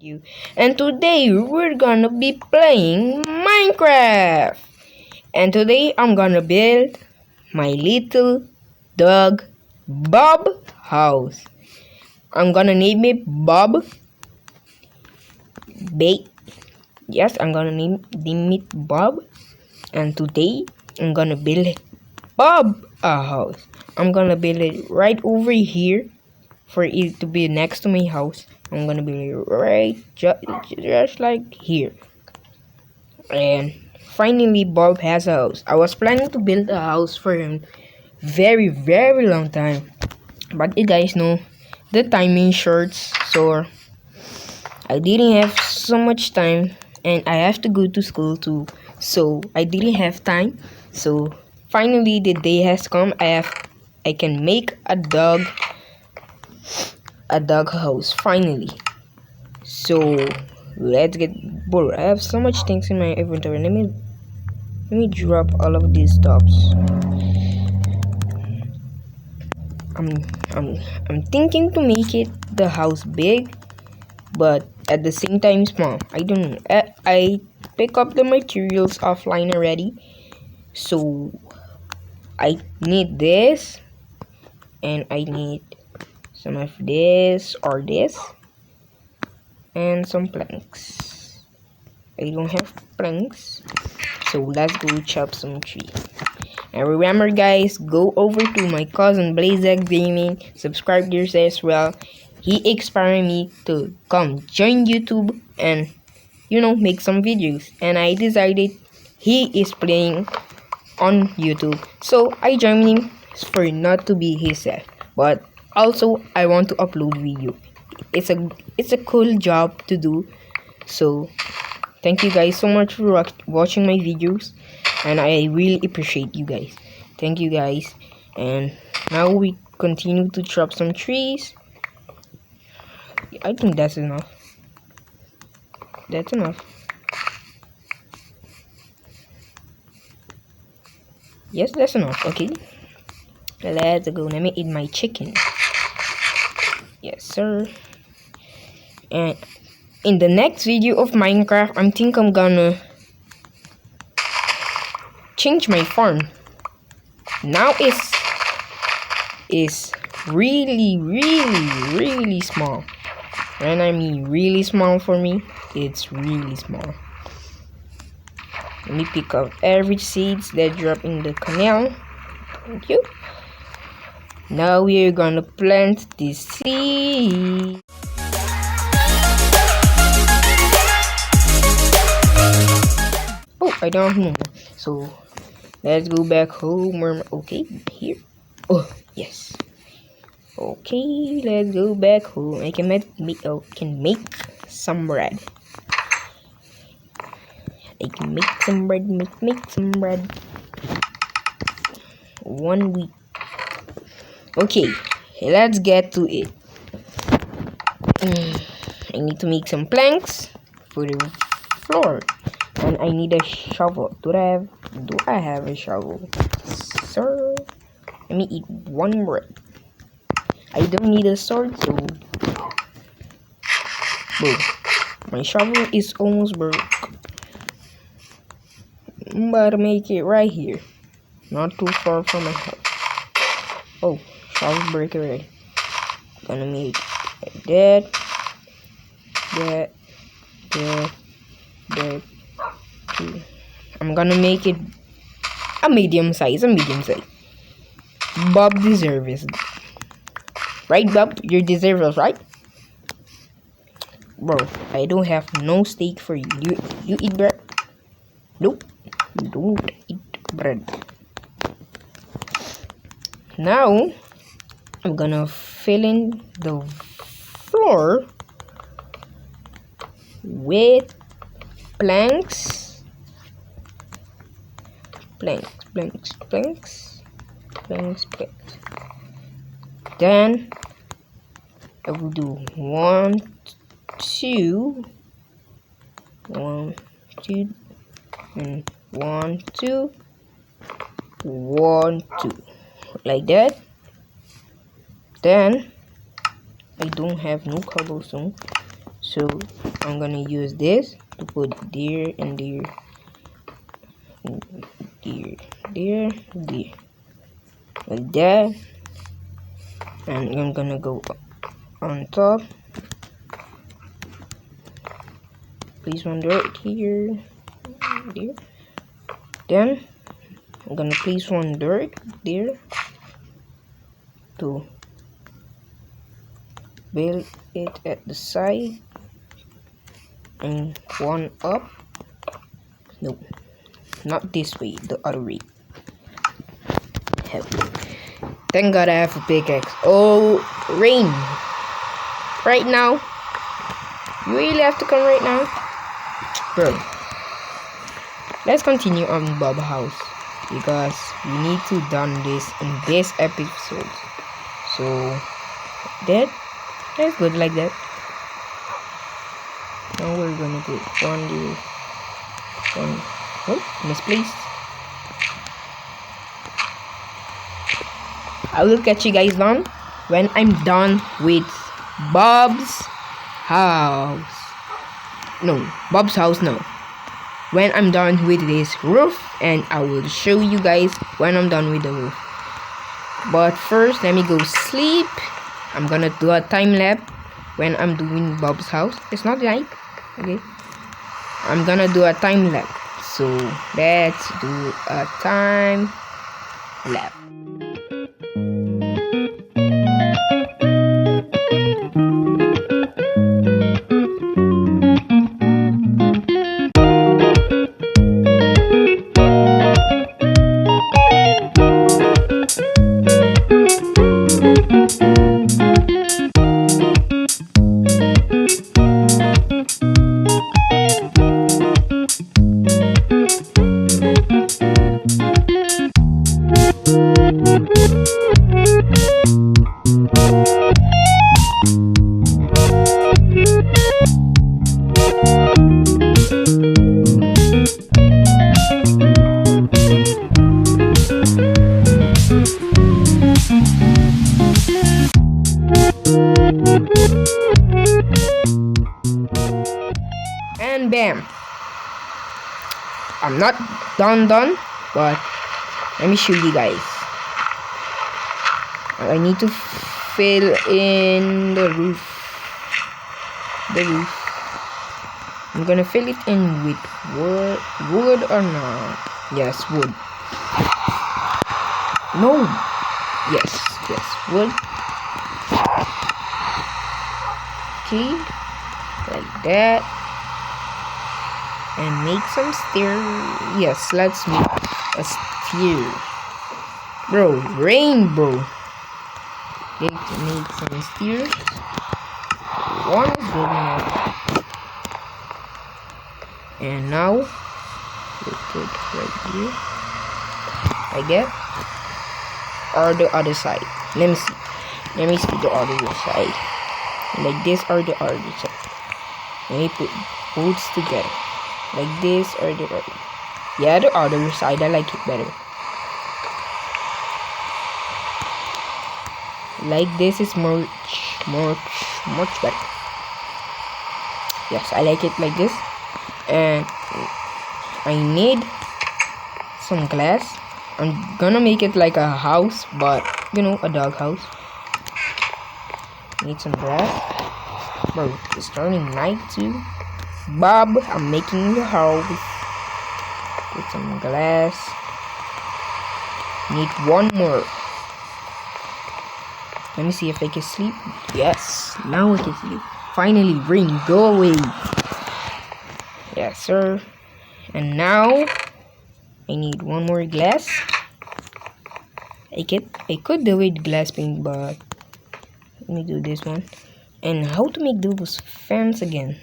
you. And today we're gonna be playing Minecraft. And today I'm gonna build my little dog Bob house. I'm gonna name it Bob. Bait. Yes, I'm gonna name it Bob. And today I'm gonna build Bob a house. I'm gonna build it right over here for it to be next to my house. I'm gonna build it right just like here. And finally Bob has a house. I was planning to build a house for him very long time, but you guys know the timing shorts, so I didn't have so much time and I have to go to school too, so I didn't have time. So finally the day has come. I can make a dog house finally. So let's get bored. I have so much things in my inventory. Let me drop all of these stops. I'm thinking to make it the house big, but at the same time small. I don't know. I pick up the materials offline already, so I need this, and I need some of this or this, and some planks. I don't have planks, so let's go chop some trees. And remember guys, go over to my cousin Blazek Gaming, subscribe there as well. He inspired me to come join YouTube and make some videos, and I decided he is playing on YouTube, so I joined him for not to be himself, but also I want to upload video. It's a cool job to do. So thank you guys so much for watching my videos, and I really appreciate you guys. Thank you guys. And now we continue to chop some trees. I think that's enough. That's enough. Yes, that's enough. Okay, let's go. Let me eat my chicken. Yes sir. And in the next video of Minecraft, I'm gonna change my farm. Now it's really small. When I mean really small, for me it's really small. Let me pick up every seeds that drop in the canal. Thank you. Now we're gonna plant this seed. Oh, I don't have no more. So let's go back home. Okay, here. Oh yes. Okay, let's go back home. I can make some bread. I can make some bread. Make some bread. 1 week. Okay, let's get to it. I need to make some planks for the floor, and I need a shovel. Do I have a shovel, sir? Let me eat one bread. I don't need a sword, so boom. My shovel is almost broke. I'm about to make it right here, not too far from my house. Oh, shovel break already. Gonna make that. Two. I'm gonna make it a medium size. Bob deserves it. Right, Bob? You deserve it, right? Bro, I don't have no steak for you. You eat bread? Nope. You don't eat bread. Now, I'm gonna fill in the floor with planks. Then I will do 1, 2, 1, 2, and 1, 2, 1, 2, like that. Then I don't have no cobblestone, So I'm gonna use this to put there and there, there, like that. And I'm gonna go on top, place one dirt here, there. Then I'm gonna place one dirt there to build it at the side, and one up. No, not this way, the other way. Help. Thank God I have a pickaxe. Oh, rain! Right now? You really have to come right now? Bro. Let's continue on Bob House, because we need to done this in this episode. So that's good like that. Now we're gonna put one there, one. Oh, misplaced. I will catch you guys down when I'm done with Bob's house. No, Bob's house no. When I'm done with this roof, and I will show you guys when I'm done with the roof. But first, let me go sleep. I'm gonna do a time lapse when I'm doing Bob's house. It's not night, okay? I'm gonna do a time lapse. So let's do a time lapse. And bam, I'm not done, but let me show you guys. I need to fill in the roof. I'm gonna fill it in with wood or not? Yes, wood. No. Yes, wood. Okay, like that. And make some stair. Yes, let's make a stair. Bro, rain, bro. Okay, to make some stairs. One is good enough. And now we put right here. I get. Or the other side. Let me see. Let me see the other side. Like this or the other side. Let me put both together. Like this or the other. Yeah, the other side. I like it better. Like this is much better. Yes, I like it like this. And I need some glass. I'm gonna make it like a house, but you know, a dog house. Need some glass. Bro, it's turning night too. Bob, I'm making your house. Put some glass. Need one more. Let me see if I can sleep. Yes, now I can sleep. Finally, rain, go away. Yes, sir. And now I need one more glass. I could do with glass paint, but let me do this one. And how to make those fans again?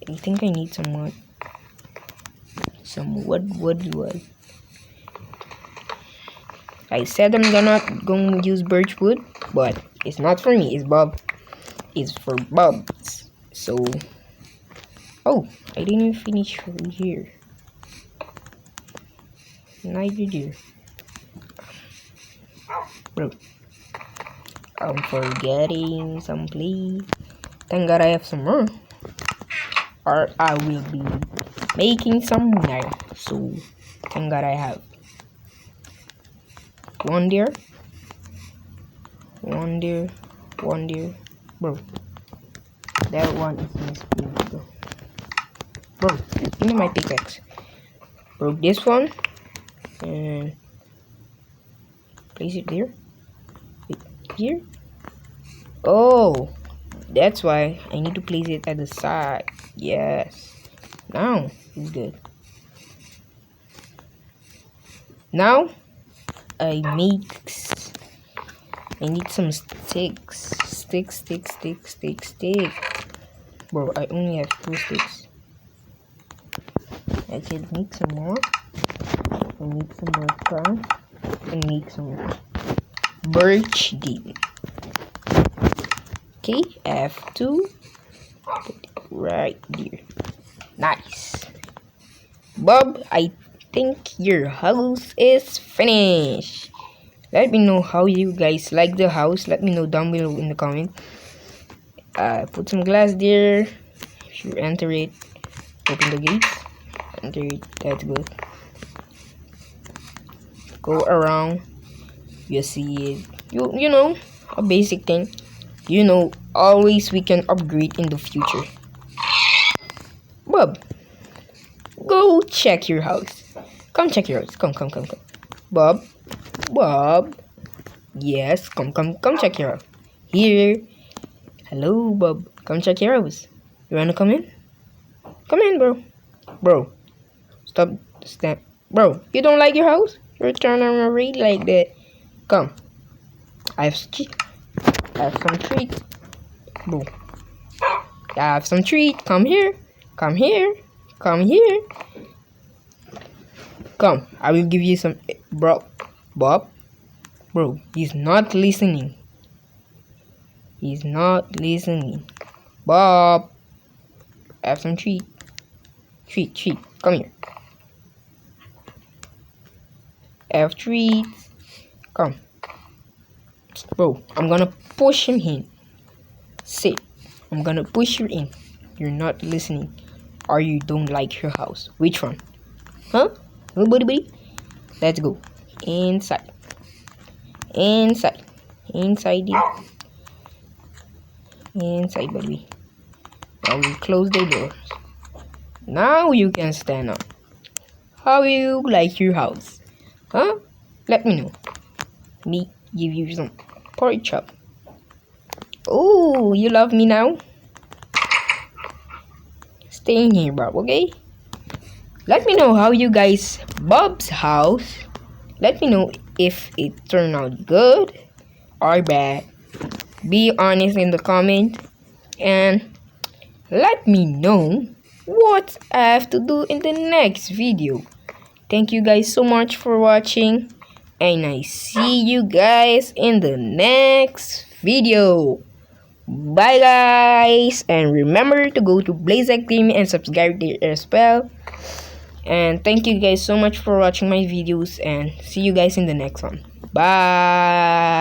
I think I need some wood. Some wood. I said I'm gonna use birch wood, but it's not for me. It's Bob. It's for Bob's. So, oh, I didn't finish here. Neither do. Bro, I'm forgetting some place. Thank God I have some more. or I will be making some now. So thank God I have one there, one there, one there. Bro, that one is misplaced. Bro, give me my pickaxe. Broke this one and place it there. Wait, here. Oh, that's why I need to place it at the side. Yes. Now it's good. Now I need some sticks. Stick. Bro, I only have 2 sticks. I can make some more. I need some more crown and make some birch deal. Okay, F2. Right there. Nice. Bob, I think your house is finished. Let me know how you guys like the house. Let me know down below in the comment. Put some glass there. If you enter it, open the gates. Enter it. That's good. Go around. You see it. You know, a basic thing. You know, always we can upgrade in the future. Bob, go check your house. Come check your house. Come. Bob. Yes, come check your house. Here. Hello, Bob. Come check your house. You wanna come in? Come in, bro. Bro, stop. Bro, you don't like your house? You're turning around like that. Come. I have some treat. Bro. I have some treat. Come here. Come. I will give you some. Bro. Bob. Bro, he's not listening. Bob. I have some treat. Treat. Come here. I have treats. Come. Bro, I'm gonna push him in. Sit. I'm gonna push you in. You're not listening. Or you don't like your house. Which one? Huh? Nobody? Let's go. Inside, baby. Now we close the doors. Now you can stand up. How you like your house? Huh? Let me know. Me give you some pork chop. Oh, you love me now? Stay in here, Bob, okay? Let me know how you guys Bob's house. Let me know if it turned out good or bad. Be honest in the comment and let me know what I have to do in the next video. Thank you guys so much for watching and I see you guys in the next video. Bye guys, and remember to go to Blaze Academy and subscribe there as well. And thank you guys so much for watching my videos and see you guys in the next one. Bye.